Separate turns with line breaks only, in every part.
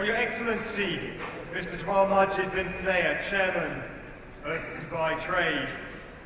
Your Excellency, Mr. Jamal Majid bin Fnaya, Chairman of Dubai Trade,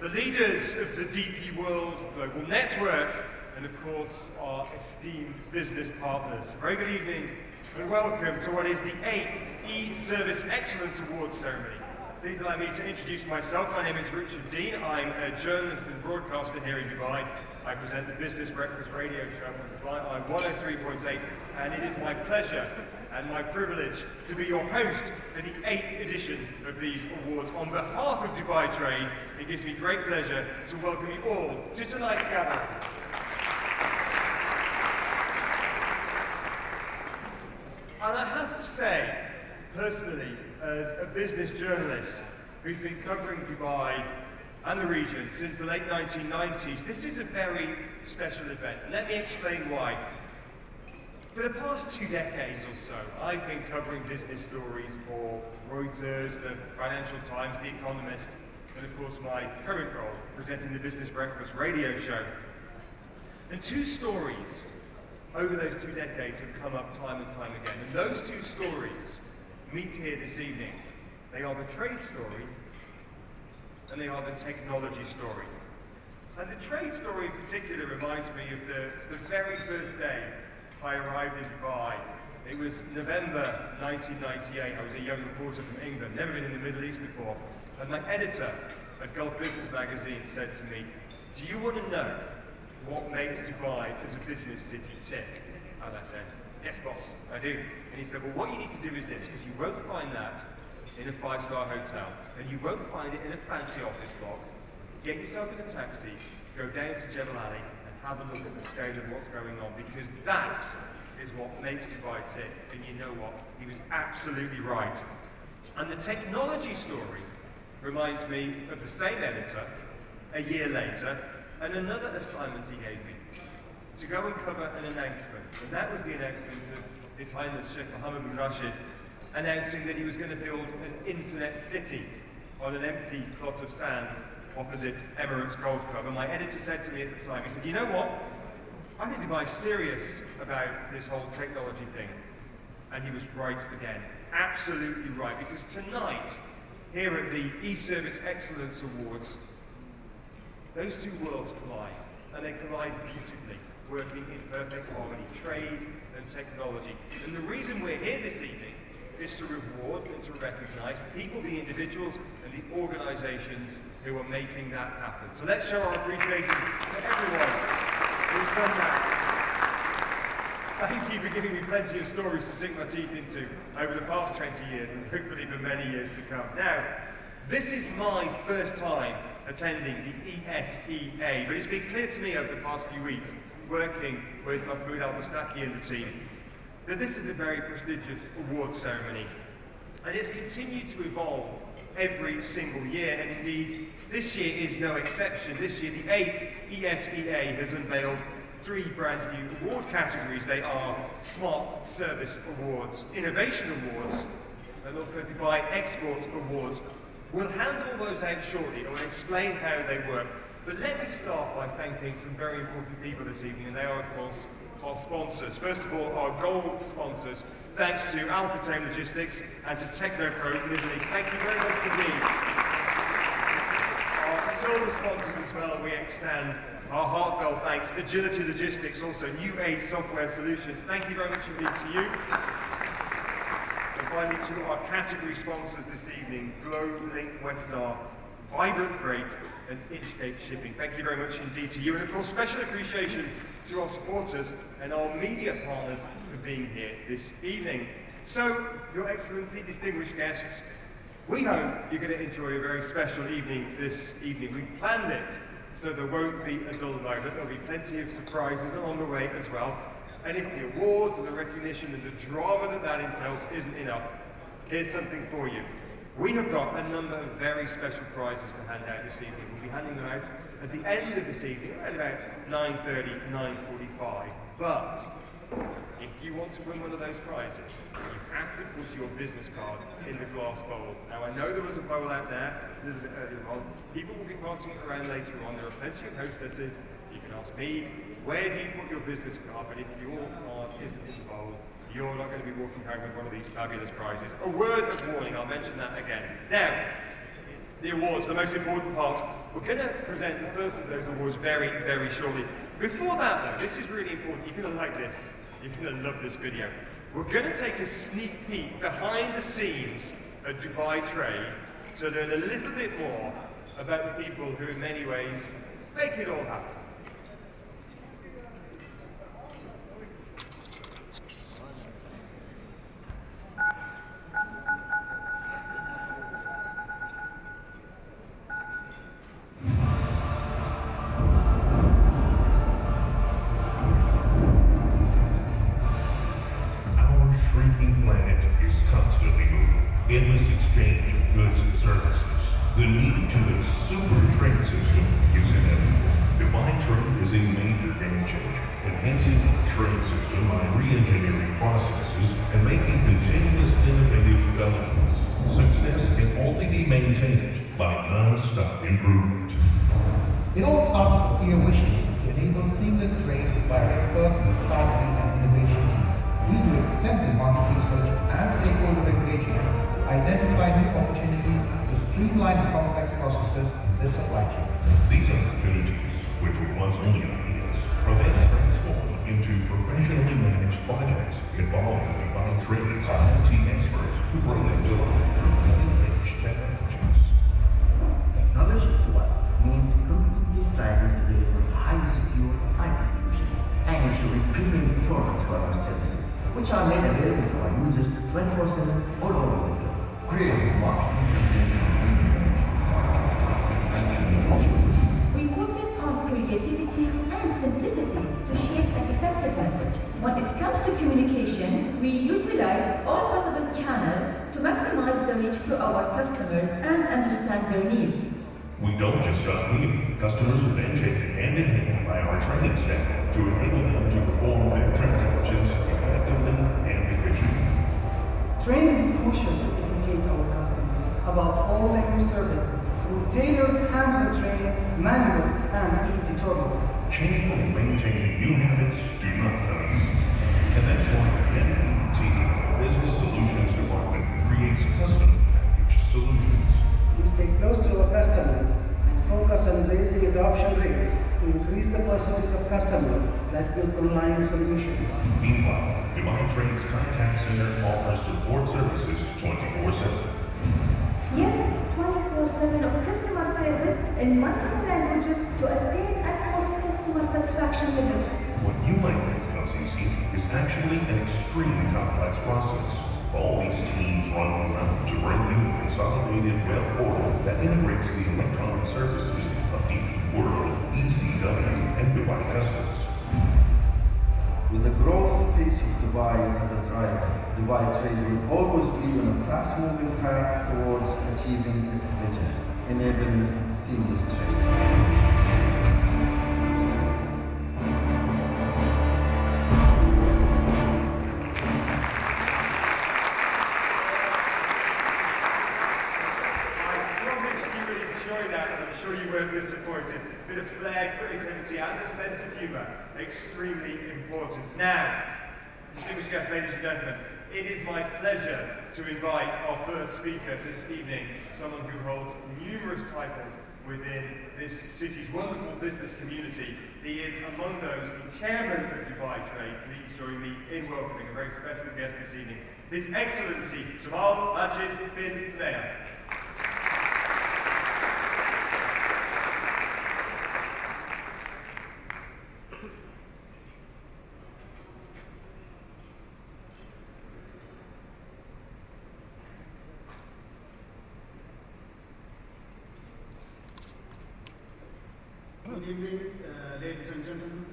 the leaders of the DP World Global Network, and of course our esteemed business partners. Very good evening and welcome to what is the 8th E-Service Excellence Awards ceremony. Please allow me to introduce myself. My name is Richard Dean. I'm a journalist and broadcaster here in Dubai. I present the Business Breakfast radio show on Dubai on 103.8, and it is my pleasure and my privilege to be your host for the 8th edition of these awards. On behalf of Dubai Trade, it gives me great pleasure to welcome you all to tonight's gathering. And I have to say, personally, as a business journalist who's been covering Dubai and the region since the late 1990s, this is a very special event. Let me explain why. For the past 2 decades or so, I've been covering business stories for Reuters, the Financial Times, The Economist, and of course my current role, presenting the Business Breakfast radio show. And 2 stories over those 2 decades have come up time and time again. And those 2 stories meet here this evening. They are the trade story and they are the technology story. And the trade story in particular reminds me of the very first day I arrived in Dubai. It was November 1998. I was a young reporter from England, never been in the Middle East before. And my editor at Gulf Business Magazine said to me, "Do you want to know what makes Dubai as a business city tick?" And I said, "Yes, boss, I do." And he said, "Well, what you need to do is this, because you won't find that in a 5-star hotel, and you won't find it in a fancy office block. Get yourself in a taxi, go down to Jebel Ali, and have a look at the scale of what's going on, because that is what makes Dubai tick." And you know what? He was absolutely right. And the technology story reminds me of the same editor a year later, and another assignment he gave me to go and cover an announcement. And that was the announcement of His Highness Sheikh Mohammed bin Rashid announcing that he was going to build an internet city on an empty plot of sand opposite Emirates Golf Club. And my editor said to me at the time, he said, "You know what? I think Dubai's serious about this whole technology thing." And he was right again. Absolutely right. Because tonight, here at the E-Service Excellence Awards, those 2 worlds collide. And they collide beautifully, working in perfect harmony, trade and technology. And the reason we're here this evening is to reward and to recognize people, the individuals and the organizations who are making that happen. So let's show our appreciation to everyone who's done that. Thank you for giving me plenty of stories to sink my teeth into over the past 20 years and hopefully for many years to come. Now, this is my first time attending the ESEA, but it's been clear to me over the past few weeks, working with Mahmoud Al-Mustaki and the team, that this is a very prestigious awards ceremony. And it's continued to evolve every single year, and indeed, this year is no exception. This year, the 8th ESEA has unveiled 3 brand new award categories. They are Smart Service Awards, Innovation Awards, and also Dubai Export Awards. We'll hand all those out shortly, and we'll explain how they work. But let me start by thanking some very important people this evening, and they are, of course, our sponsors. First of all, our gold sponsors. Thanks to Al Patain Logistics and to Technopro Middle East. Thank you very much indeed. Our silver sponsors as well, we extend our heartfelt thanks. Agility Logistics, also New Age Software Solutions. Thank you very much indeed to you. And finally, to our category sponsors this evening, GlowLink Westar, Vibrant Freight, and Inchcape Shipping. Thank you very much indeed to you. And of course, special appreciation to our supporters and our media partners for being here this evening. So, Your Excellency, distinguished guests, we hope you're going to enjoy a very special evening this evening. We've planned it so there won't be a dull moment. There'll be plenty of surprises along the way as well. And if the awards and the recognition and the drama that entails isn't enough, here's something for you. We have got a number of very special prizes to hand out this evening. We'll be handing them out at the end of this evening, at about 9:30, 9:45. But if you want to win one of those prizes, you have to put your business card in the glass bowl. Now, I know there was a bowl out there a little bit earlier on. People will be passing it around later on. There are plenty of hostesses. You can ask me, where do you put your business card? But if your card isn't in the bowl, you're not going to be walking home with one of these fabulous prizes. A word of warning, I'll mention that again. Now, the awards, the most important part. We're going to present the first of those awards very, very shortly. Before that, though, this is really important. You're going to like this. You're going to love this video. We're going to take a sneak peek behind the scenes at Dubai Trade to learn a little bit more about the people who, in many ways, make it all happen.
Endless exchange of goods and services. The need to a super trade system is inevitable. Dubai Trade is a major game changer, enhancing our trade system by re-engineering processes and making continuous innovative developments. Success can only be maintained by non-stop improvement.
It all starts with a clear vision to enable seamless trade by our experts in strategy and innovation team. We do extensive market research and stakeholder engagement to identify new opportunities to streamline the complex processes in this supply chain.
These opportunities, which were once only ideas, are then transformed into professionally managed projects involving Dubai Trade's IT experts who bring them to life through cutting-edge technologies.
Technology to us means constantly striving to deliver highly secure IT solutions and ensuring premium performance for our services, which are made available to our users 24/7 all over the globe.
Creative marketing campaigns and communications.
We focus on creativity and simplicity to shape an effective message. When it comes to communication, we utilize all possible channels to maximize the reach to our customers and understand their needs.
We don't just stop here. Customers are then taken hand in hand by our training staff to enable them to perform their transactions effectively and efficiently.
Training is crucial to educate our customers about all the new services through tailored hands-on training, manuals, and e-tutorials.
Changing and maintaining new habits do not come easy. And that's why a dedicated team in our Business Solutions Department creates custom packaged solutions.
We stay close to our customers and focus on raising adoption rates to increase the percentage of customers that use online solutions.
Meanwhile, Dubai Trade's contact center offers support services 24/7.
Yes, 24/7 of customer service in multiple languages to attain utmost customer satisfaction levels.
What you might think comes easy is actually an extreme complex process. All these teams run around to bring you a consolidated web portal that integrates the electronic services of DP World, ECW, and Dubai Customs.
With the growth pace of Dubai as a driver, Dubai Trade will always be on a fast-moving path towards achieving its vision, enabling seamless trade.
Disappointed. Bit of flair, creativity, and a sense of humour. Extremely important. Now, distinguished guests, ladies and gentlemen, it is my pleasure to invite our first speaker this evening, someone who holds numerous titles within this city's wonderful business community. He is among those the chairman of Dubai Trade. Please join me in welcoming a very special guest this evening, His Excellency Jamal Majid bin Fnair.
Good evening, ladies and gentlemen.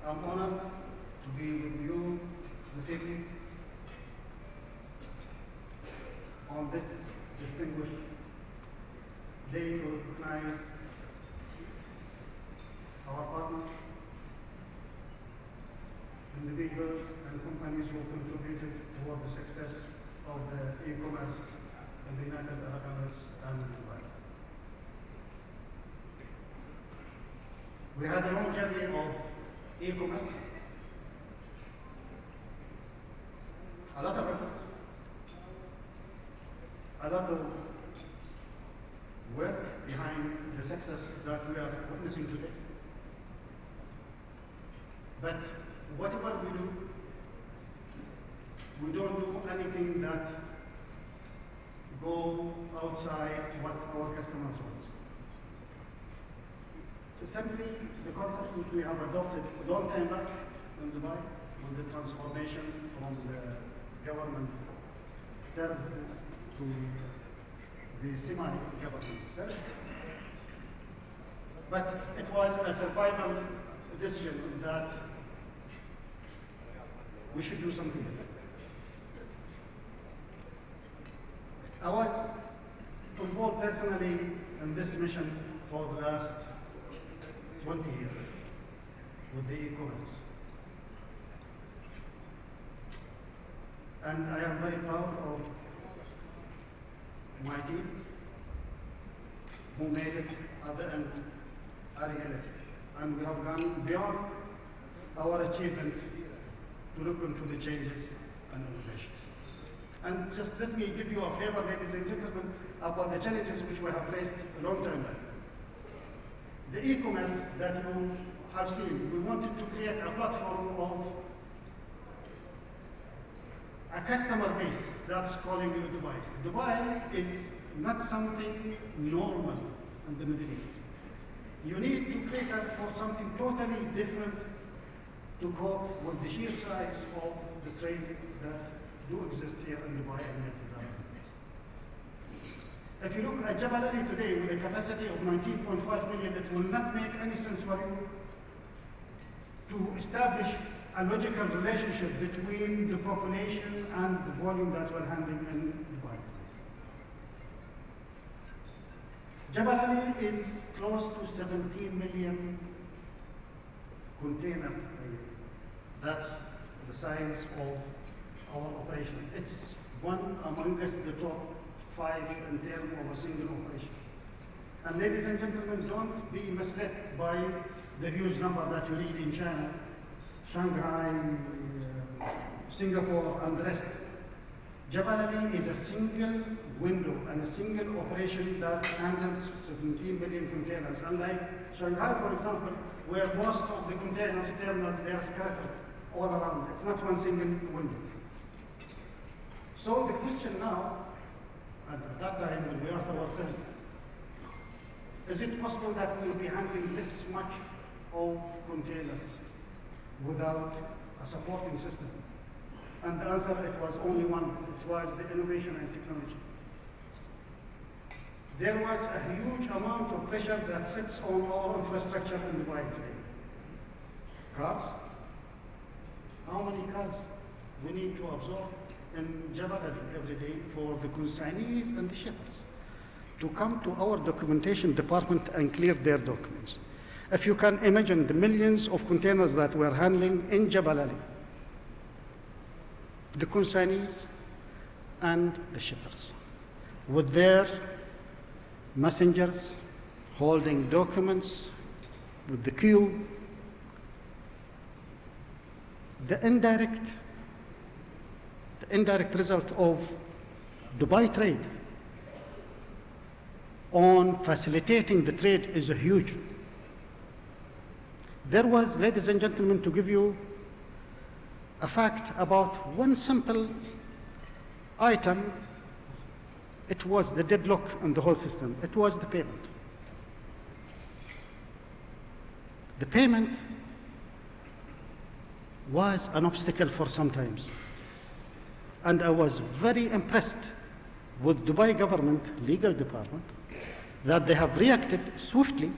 I'm honored to be with you this evening on this distinguished day to recognize our partners, individuals and companies who contributed toward the success of the e-commerce in the United Arab Emirates and Dubai. We had a long journey of e-commerce, a lot of effort, a lot of work behind the success that we are witnessing today. But whatever we don't do anything that go outside what our customers want. Simply the concept which we have adopted a long time back in Dubai with the transformation from the government services to the semi-government services. But it was a survival decision that we should do something different. I was involved personally in this mission for the last 20 years with the e-commerce. And I am very proud of my team who made it at the end a reality. And we have gone beyond our achievement to look into the changes and innovations. And just let me give you a flavor, ladies and gentlemen, about the challenges which we have faced a long time back. The e-commerce that you have seen, we wanted to create a platform of a customer base that's calling you Dubai. Dubai is not something normal in the Middle East. You need to cater for something totally different to cope with the sheer size of the trade that do exist here in Dubai and United Arab Emirates. If you look at Jebel Ali today with a capacity of 19.5 million, it will not make any sense for you to establish a logical relationship between the population and the volume that we're handling in Dubai. Jebel Ali is close to 17 million containers a year. That's the size of our operation. It's one amongst the top 5 in terms of a single operation. And ladies and gentlemen, don't be misled by the huge number that you read in China, Shanghai, Singapore, and the rest. Jebel Ali is a single window and a single operation that handles 17 million containers. Unlike Shanghai, for example, where most of the container terminals, they are scattered all around. It's not one single window. So the question now, at that time when we asked ourselves, is it possible that we will be handling this much of containers without a supporting system? And the answer, it was only one. It was the innovation and technology. There was a huge amount of pressure that sits on our infrastructure in Dubai today. Cars. How many cars we need to absorb in Jebel Ali every day for the consignees and the shippers to come to our documentation department and clear their documents? If you can imagine the millions of containers that we're handling in Jebel Ali, the consignees and the shippers, with their messengers holding documents with the queue, the indirect result of Dubai trade on facilitating the trade is huge. There was, ladies and gentlemen, to give you a fact about one simple item, it was the deadlock in the whole system. It was the payment. The payment was an obstacle for some times. And I was very impressed with Dubai government legal department that they have reacted swiftly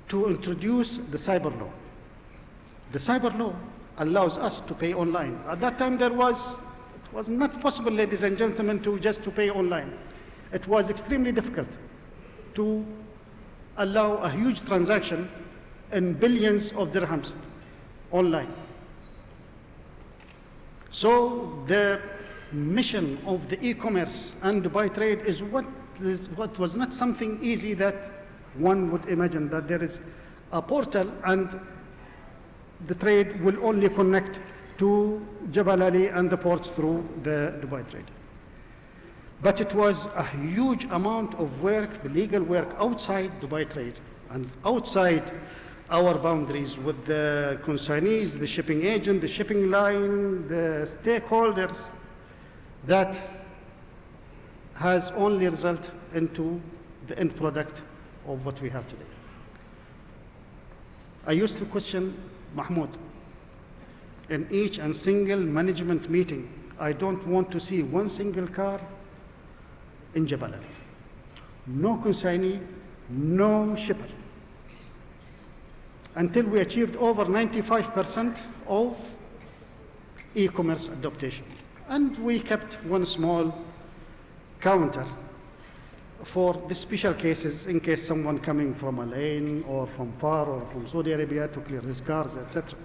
to introduce the cyber law. The cyber law allows us to pay online. At that time it was not possible, ladies and gentlemen, to pay online. It was extremely difficult to allow a huge transaction in billions of dirhams online. So the mission of the e-commerce and Dubai trade is what was not something easy that one would imagine, that there is a portal and the trade will only connect to Jebel Ali and the ports through the Dubai trade. But it was a huge amount of work, legal work outside Dubai trade and outside our boundaries with the consignees, the shipping agent, the shipping line, the stakeholders, that has only resulted into the end product of what we have today. I used to question Mahmoud in each and single management meeting. I don't want to see one single car in Jebel Ali. No consignee, no shipper. Until we achieved over 95% of e-commerce adoption. And we kept one small counter for the special cases, in case someone coming from a lane or from far or from Saudi Arabia to clear his cars, etc.